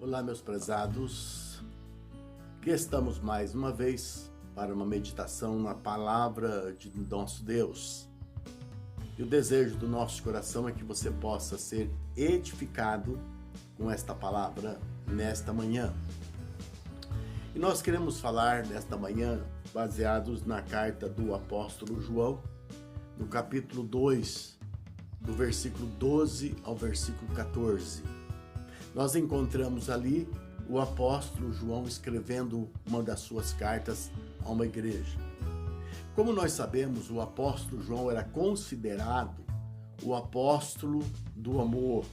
Olá, meus prezados, aqui estamos mais uma vez para uma meditação na palavra de nosso Deus. E o desejo do nosso coração é que você possa ser edificado com esta palavra nesta manhã. E nós queremos falar nesta manhã baseados na carta do apóstolo João, no capítulo 2, do versículo 12 ao versículo 14. Nós encontramos ali o apóstolo João escrevendo uma das suas cartas a uma igreja. Como nós sabemos, o apóstolo João era considerado o apóstolo do amor.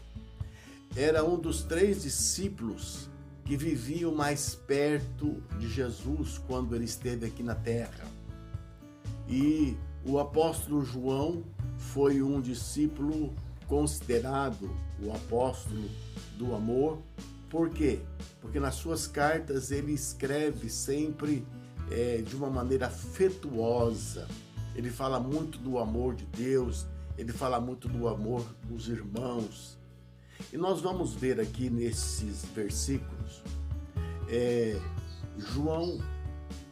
Era um dos 3 discípulos que viviam mais perto de Jesus quando ele esteve aqui na terra. E o apóstolo João foi um discípulo considerado o apóstolo do amor. Por quê? Porque nas suas cartas ele escreve sempre de uma maneira afetuosa. Ele fala muito do amor de Deus, ele fala muito do amor dos irmãos. E nós vamos ver aqui nesses versículos João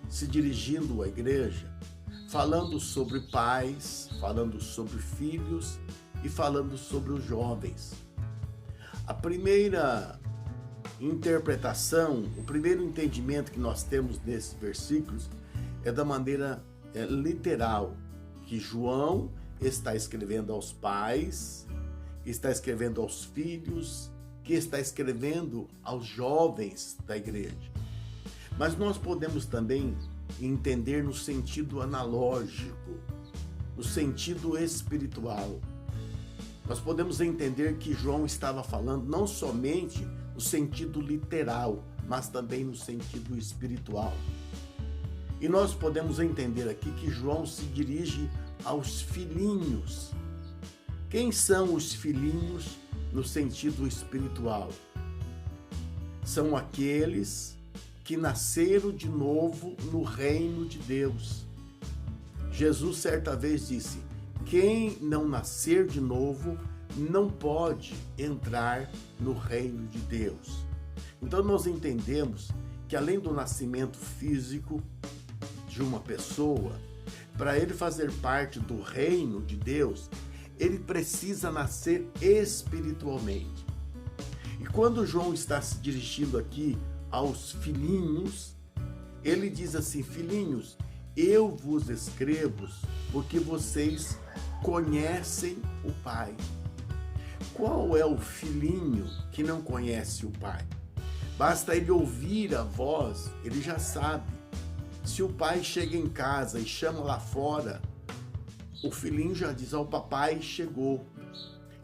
se dirigindo à igreja, falando sobre pais, falando sobre filhos e falando sobre os jovens. A primeira interpretação, o primeiro entendimento que nós temos nesses versículos é da maneira literal, que João está escrevendo aos pais, que está escrevendo aos filhos, que está escrevendo aos jovens da igreja. Mas nós podemos também entender no sentido analógico, no sentido espiritual. Nós podemos entender que João estava falando não somente no sentido literal, mas também no sentido espiritual. E nós podemos entender aqui que João se dirige aos filhinhos. Quem são os filhinhos no sentido espiritual? São aqueles que nasceram de novo no reino de Deus. Jesus certa vez disse: quem não nascer de novo não pode entrar no reino de Deus. Então nós entendemos que além do nascimento físico de uma pessoa, para ele fazer parte do reino de Deus, ele precisa nascer espiritualmente. E quando João está se dirigindo aqui aos filhinhos, ele diz assim: filhinhos, eu vos escrevo porque vocês conhecem o Pai. Qual é o filhinho que não conhece o Pai? Basta ele ouvir a voz, ele já sabe. Se o pai chega em casa e chama lá fora, o filhinho já diz: ó, o papai chegou.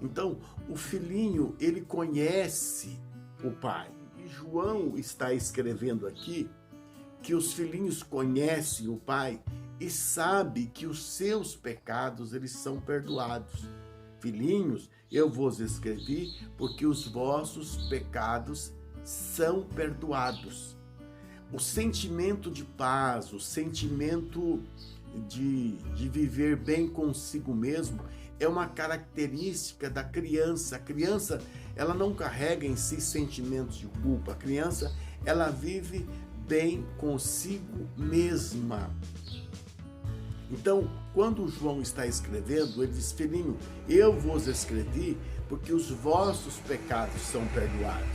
Então, o filhinho, ele conhece o Pai. E João está escrevendo aqui que os filhinhos conhecem o Pai e sabe que os seus pecados eles são perdoados. Filhinhos, eu vos escrevi porque os vossos pecados são perdoados. O sentimento de paz, o sentimento de viver bem consigo mesmo é uma característica da criança. A criança, ela não carrega em si sentimentos de culpa. A criança, ela vive bem consigo mesma. Então, quando João está escrevendo, ele diz: filhinho, eu vos escrevi porque os vossos pecados são perdoados.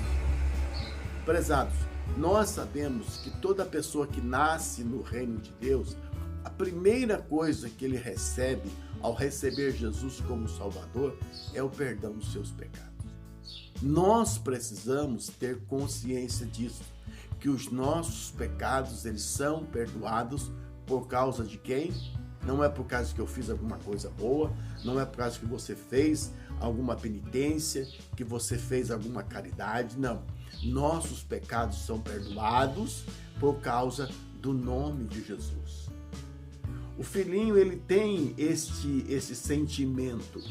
Prezados, nós sabemos que toda pessoa que nasce no reino de Deus, a primeira coisa que ele recebe ao receber Jesus como Salvador é o perdão dos seus pecados. Nós precisamos ter consciência disso, que os nossos pecados eles são perdoados por causa de quem? Não é por causa que eu fiz alguma coisa boa, não é por causa que você fez alguma penitência, que você fez alguma caridade, não. Nossos pecados são perdoados por causa do nome de Jesus. O filhinho, ele tem esse sentimento.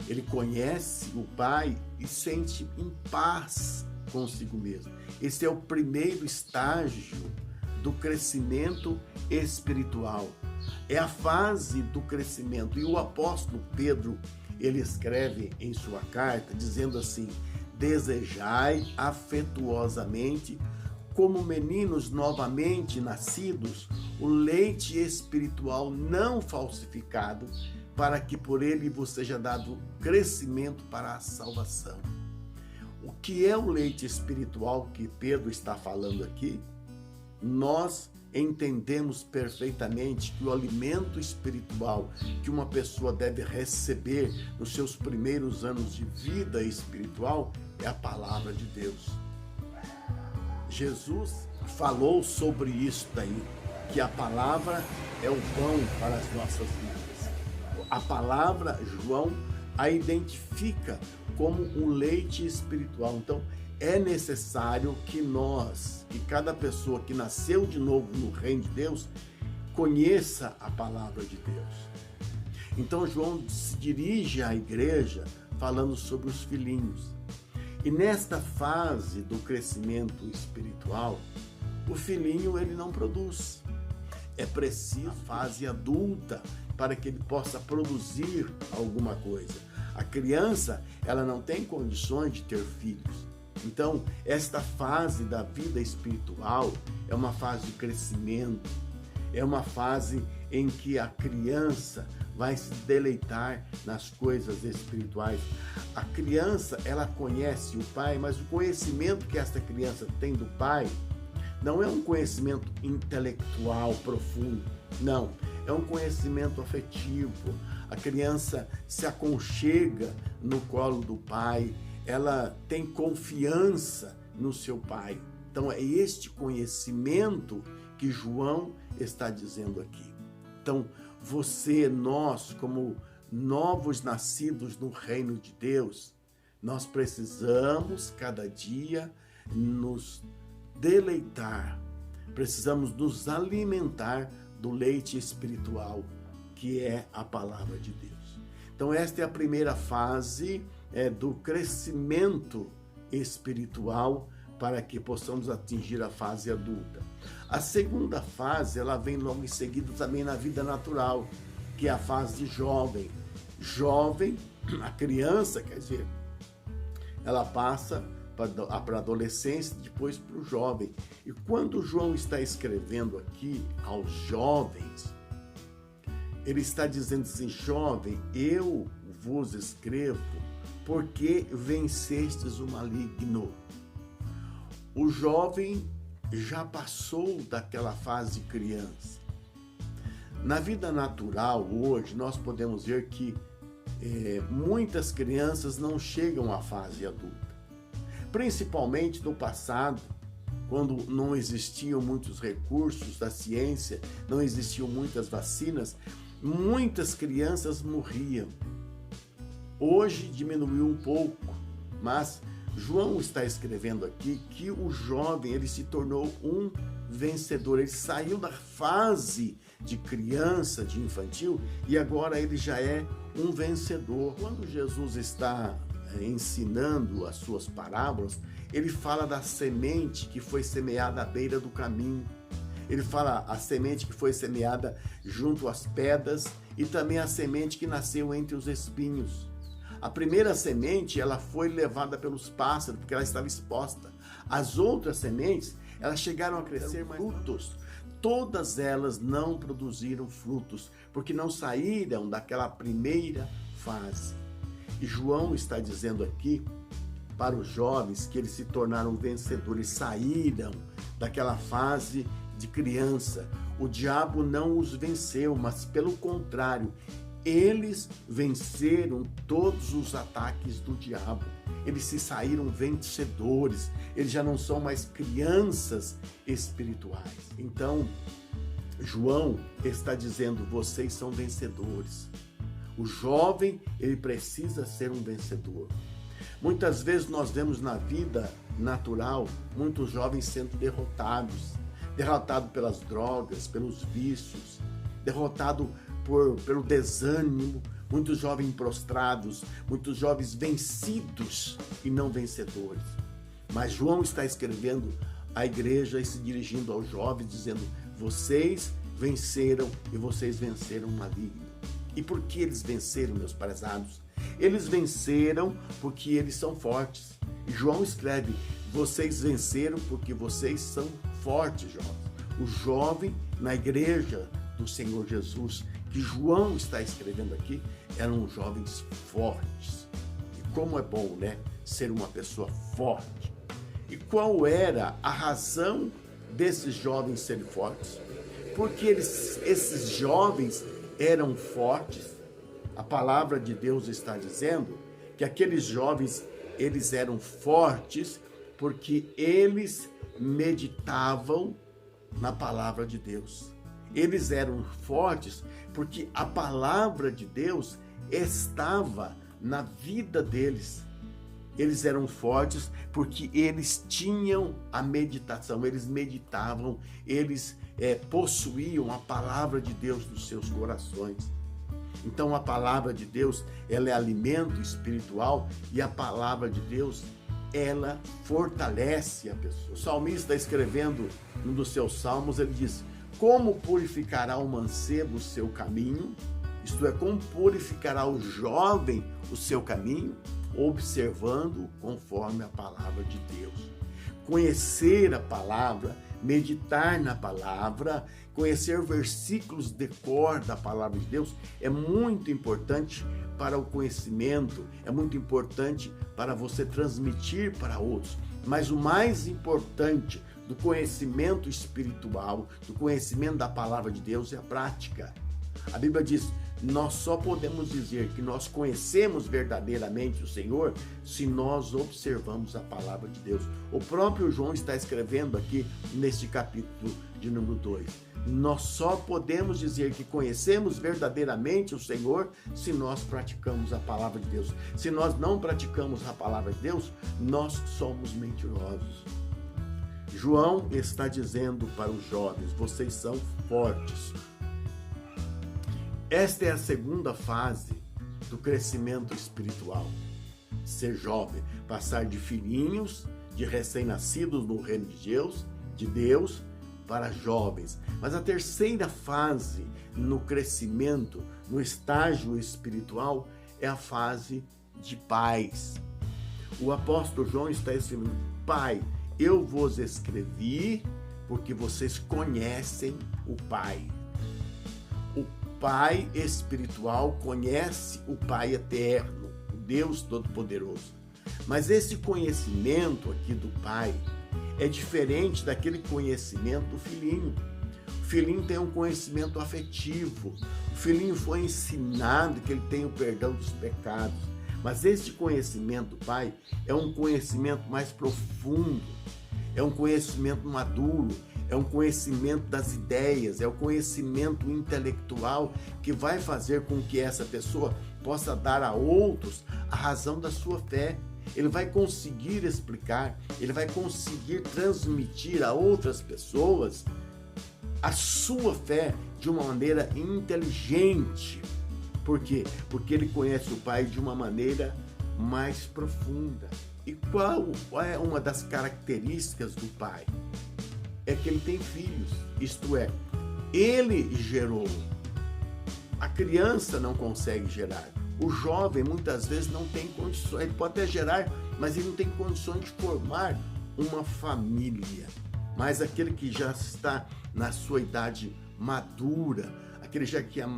Ele conhece o Pai e sente em paz consigo mesmo. Esse é o primeiro estágio do crescimento espiritual. É a fase do crescimento. E o apóstolo Pedro, ele escreve em sua carta dizendo assim: desejai afetuosamente, como meninos novamente nascidos, o leite espiritual não falsificado, para que por ele vos seja dado crescimento para a salvação. O que é o leite espiritual que Pedro está falando aqui? Nós entendemos perfeitamente que o alimento espiritual que uma pessoa deve receber nos seus primeiros anos de vida espiritual é a palavra de Deus. Jesus falou sobre isso daí, que a palavra é o pão para as nossas vidas. A palavra, João a identifica como um leite espiritual. Então, é necessário que nós, que cada pessoa que nasceu de novo no reino de Deus, conheça a palavra de Deus. Então, João se dirige à igreja falando sobre os filhinhos. E nesta fase do crescimento espiritual, o filhinho ele não produz. É preciso a fase adulta para que ele possa produzir alguma coisa. A criança, ela não tem condições de ter filhos. Então, esta fase da vida espiritual é uma fase de crescimento, é uma fase em que a criança vai se deleitar nas coisas espirituais. A criança, ela conhece o pai, mas o conhecimento que esta criança tem do pai não é um conhecimento intelectual profundo, não, é um conhecimento afetivo. A criança se aconchega no colo do pai, ela tem confiança no seu pai. Então é este conhecimento que João está dizendo aqui. Então você, nós, como novos nascidos no reino de Deus, nós precisamos cada dia nos deleitar, precisamos nos alimentar do leite espiritual, que é a palavra de Deus. Então esta é a primeira fase do crescimento espiritual para que possamos atingir a fase adulta. A segunda fase, ela vem logo em seguida também na vida natural, que é a fase de jovem. Jovem, a criança, quer dizer, ela passa para a adolescência, depois para o jovem. E quando João está escrevendo aqui aos jovens, ele está dizendo assim: jovem, eu vos escrevo porque vencestes o maligno. O jovem já passou daquela fase criança. Na vida natural, hoje, nós podemos ver que muitas crianças não chegam à fase adulta. Principalmente no passado, quando não existiam muitos recursos da ciência, não existiam muitas vacinas, muitas crianças morriam. Hoje diminuiu um pouco, mas João está escrevendo aqui que o jovem ele se tornou um vencedor. Ele saiu da fase de criança, de infantil, e agora ele já é um vencedor. Quando Jesus está ensinando as suas parábolas, ele fala da semente que foi semeada à beira do caminho. Ele fala a semente que foi semeada junto às pedras e também a semente que nasceu entre os espinhos. A primeira semente, ela foi levada pelos pássaros, porque ela estava exposta. As outras sementes, elas chegaram a crescer frutos. Todas elas não produziram frutos, porque não saíram daquela primeira fase. E João está dizendo aqui para os jovens que eles se tornaram vencedores, saíram daquela fase de criança. O diabo não os venceu, mas pelo contrário, eles venceram todos os ataques do diabo. Eles se saíram vencedores. Eles já não são mais crianças espirituais. Então, João está dizendo: vocês são vencedores. O jovem, ele precisa ser um vencedor. Muitas vezes nós vemos na vida natural muitos jovens sendo derrotados pelas drogas, pelos vícios, derrotado pelo desânimo, muitos jovens prostrados, muitos jovens vencidos e não vencedores. Mas João está escrevendo à igreja e se dirigindo aos jovens, dizendo: vocês venceram e vocês venceram o maligno. E por que eles venceram, meus prezados? Eles venceram porque eles são fortes. João escreve: vocês venceram porque vocês são fortes, jovens. O jovem na igreja do Senhor Jesus, que João está escrevendo aqui, eram jovens fortes. E como é bom, né, ser uma pessoa forte. E qual era a razão desses jovens serem fortes? Porque esses jovens eram fortes. A palavra de Deus está dizendo que aqueles jovens, eles eram fortes porque eles meditavam na palavra de Deus. Eles eram fortes porque a palavra de Deus estava na vida deles. Eles eram fortes porque eles tinham a meditação, eles meditavam, eles possuíam a palavra de Deus nos seus corações. Então a palavra de Deus, ela é alimento espiritual e a palavra de Deus, ela fortalece a pessoa. O salmista, escrevendo um dos seus salmos, ele diz: como purificará o mancebo o seu caminho? Isto é, como purificará o jovem o seu caminho? Observando conforme a palavra de Deus. Conhecer a palavra, meditar na palavra, conhecer versículos de cor da palavra de Deus é muito importante para o conhecimento, é muito importante para você transmitir para outros. Mas o mais importante do conhecimento espiritual, do conhecimento da palavra de Deus, é a prática. A Bíblia diz: nós só podemos dizer que nós conhecemos verdadeiramente o Senhor se nós observamos a palavra de Deus. O próprio João está escrevendo aqui neste capítulo de número 2. Nós só podemos dizer que conhecemos verdadeiramente o Senhor se nós praticamos a palavra de Deus. Se nós não praticamos a palavra de Deus, nós somos mentirosos. João está dizendo para os jovens: vocês são fortes. Esta é a segunda fase do crescimento espiritual. Ser jovem, passar de filhinhos, de recém-nascidos no reino de Deus, para jovens. Mas a terceira fase no crescimento, no estágio espiritual, é a fase de pais. O apóstolo João está escrevendo: Pai, eu vos escrevi porque vocês conhecem o Pai. O Pai espiritual conhece o Pai eterno, o Deus Todo-Poderoso. Mas esse conhecimento aqui do Pai é diferente daquele conhecimento do filhinho. O filhinho tem um conhecimento afetivo. O filhinho foi ensinado que ele tem o perdão dos pecados. Mas esse conhecimento do Pai é um conhecimento mais profundo, é um conhecimento maduro, é um conhecimento das ideias, é o conhecimento intelectual que vai fazer com que essa pessoa possa dar a outros a razão da sua fé. Ele vai conseguir explicar, ele vai conseguir transmitir a outras pessoas a sua fé de uma maneira inteligente. Por quê? Porque ele conhece o Pai de uma maneira mais profunda. E qual é uma das características do Pai? É que ele tem filhos, isto é, ele gerou. A criança não consegue gerar. O jovem muitas vezes não tem condições, ele pode até gerar, mas ele não tem condições de formar uma família. Mas aquele que já está na sua idade madura,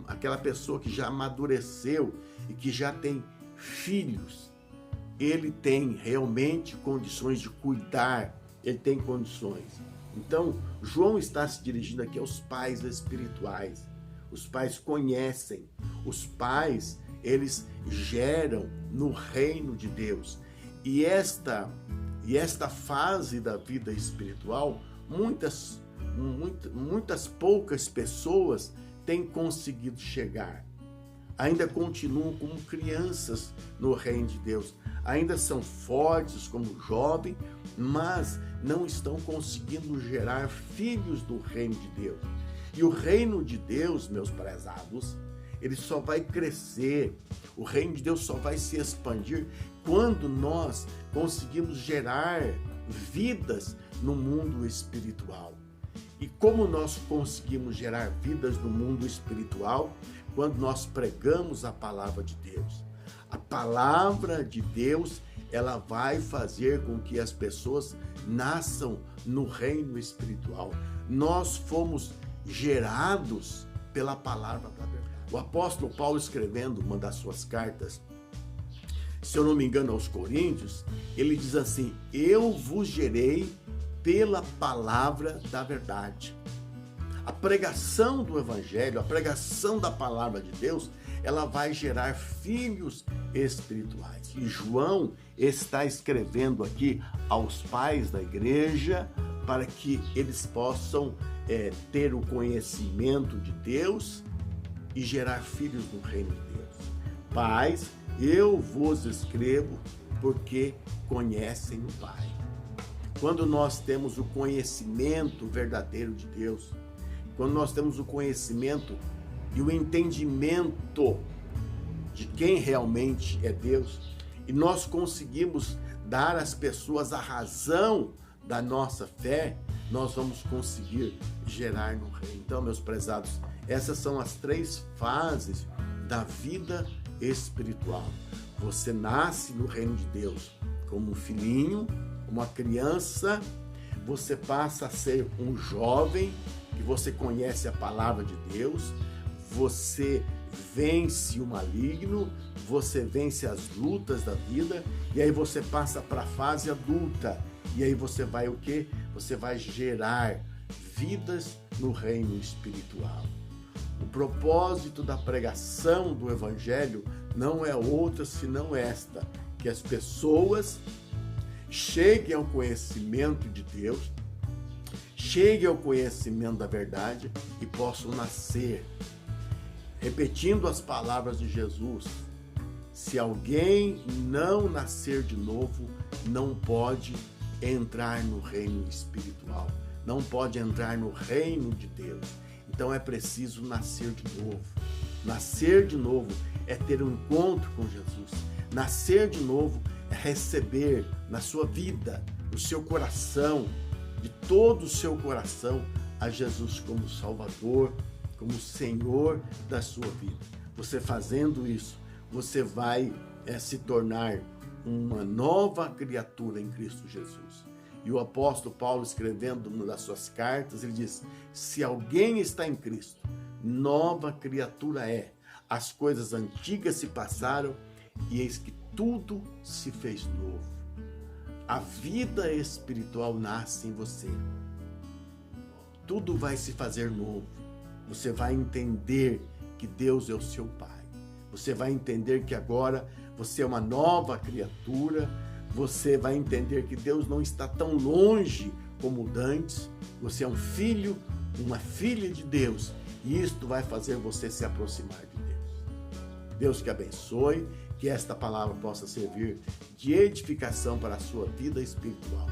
aquela pessoa que já amadureceu e que já tem filhos, ele tem realmente condições de cuidar, ele tem condições. Então, João está se dirigindo aqui aos pais espirituais. Os pais conhecem, os pais, eles geram no reino de Deus. E esta fase da vida espiritual, muitas poucas pessoas têm conseguido chegar. Ainda continuam como crianças no reino de Deus. Ainda são fortes como jovem, mas não estão conseguindo gerar filhos do reino de Deus. E o reino de Deus, meus prezados, ele só vai crescer, o reino de Deus só vai se expandir quando nós conseguimos gerar vidas no mundo espiritual. E como nós conseguimos gerar vidas no mundo espiritual? Quando nós pregamos a palavra de Deus. A palavra de Deus, ela vai fazer com que as pessoas nasçam no reino espiritual. Nós fomos gerados pela palavra da verdade. O apóstolo Paulo, escrevendo uma das suas cartas, se eu não me engano, aos Coríntios, ele diz assim: eu vos gerei pela palavra da verdade. A pregação do evangelho, a pregação da palavra de Deus, ela vai gerar filhos espirituais. E João está escrevendo aqui aos pais da igreja para que eles possam ter o conhecimento de Deus e gerar filhos no reino de Deus. Pais, eu vos escrevo porque conhecem o Pai. Quando nós temos o conhecimento verdadeiro de Deus, quando nós temos o conhecimento e o entendimento de quem realmente é Deus, e nós conseguimos dar às pessoas a razão da nossa fé, nós vamos conseguir gerar no reino. Então, meus prezados, essas são as 3 fases da vida espiritual. Você nasce no reino de Deus como um filhinho, uma criança, você passa a ser um jovem, que você conhece a palavra de Deus, você vence o maligno, você vence as lutas da vida, e aí você passa para a fase adulta, e aí você vai o quê? Você vai gerar vidas no reino espiritual. O propósito da pregação do evangelho não é outra senão esta, que as pessoas cheguem ao conhecimento de Deus, cheguem ao conhecimento da verdade e possam nascer. Repetindo as palavras de Jesus, se alguém não nascer de novo, não pode entrar no reino espiritual, não pode entrar no reino de Deus. Então é preciso nascer de novo. Nascer de novo é ter um encontro com Jesus. Nascer de novo é receber na sua vida, no seu coração, de todo o seu coração, a Jesus como Salvador, como Senhor da sua vida. Você fazendo isso, você vai se tornar uma nova criatura em Cristo Jesus. E o apóstolo Paulo, escrevendo uma das suas cartas, ele diz: se alguém está em Cristo, nova criatura é. As coisas antigas se passaram e eis que tudo se fez novo. A vida espiritual nasce em você. Tudo vai se fazer novo. Você vai entender que Deus é o seu Pai. Você vai entender que agora você é uma nova criatura. Você vai entender que Deus não está tão longe como antes. Você é um filho, uma filha de Deus. E isto vai fazer você se aproximar de Deus. Deus que abençoe, que esta palavra possa servir de edificação para a sua vida espiritual.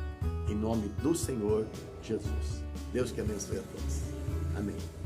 Em nome do Senhor Jesus. Deus que abençoe a todos. Amém.